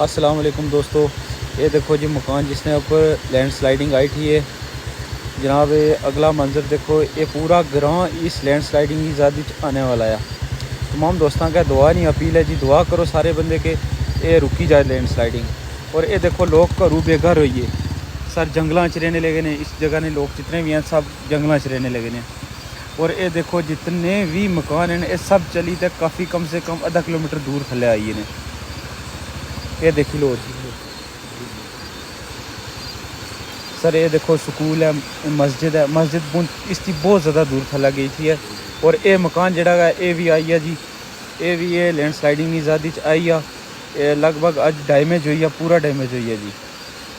अस्सलाम वालेकुम दोस्तों, ये देखो जी मकान जिसने ऊपर लैंड स्लाइडिंग आई थी। ये जनाब ये अगला मंजर देखो, ये पूरा ग्रां इस लैंड स्लाइडिंग की ज़्यादा आने वाला है। तमाम दोस्तों का दुआ नहीं अपील है जी, दुआ करो सारे बंदे के ये रुकी जाए लैंड स्लाइडिंग। और ये देखो लोग घरों बेघर होइए, सर जंगलों च रहने लगे ने। इस जगह ने लोग जितने भी हैं सब जंगलों च रहने लगे ने। और ये देखो जितने भी मकान हैं ये सब चली तक काफ़ी कम से कम आधा किलोमीटर दूर थले आइए ने। ये देखी लो सर, ये देखो स्कूल है, मस्जिद है, मस्जिद इसकी बहुत ज़्यादा दूर थला गई थी है। और ये मकान जड़ा है ये भी आई है जी, ये भी ये लैंड स्लाइडिंग की ज़्यादा आई है। लगभग अज डैमेज हुई है, पूरा डैमेज हुई है जी।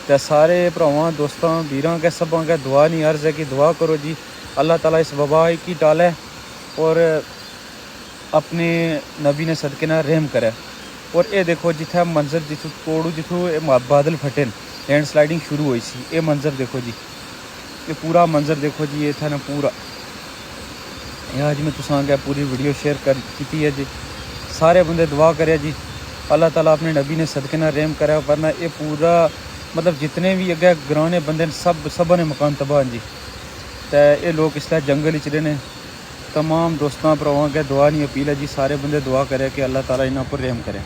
तो सारे भरावां दोस्तों वीरां के सबों का दुआ नहीं अर्ज़ है कि दुआ करो जी, अल्लाह ताला इस वबा की टाले और अपने नबी ने सदके ना रहम करे। और ये देखो जिथे मंजर जिथू तोड़ू जिथू बादल फटे लैंड स्लाइडिंग शुरू हुई सी, ये मंजर देखो जी, ये पूरा मंजर देखो जी। ये था ना पूरा आज मैं तुसां अग्गें पूरी वीडियो शेयर कर की है जी। सारे बंदे दुआ करे जी, अल्लाह ताला अपने नबी ने सदके ना रहम करे। वरना ये पूरा मतलब जितने भी अगे ग्राने बंदे सब ने मकान तबाह जी। तो ये लोग इसलिए जंगल च रहने। तमाम दोस्तों भरावां अग्गें दुआ नहीं अपील है जी, सारे बंदे दुआ करे कि अल्लाह ताला इन्हां पर रहम करे।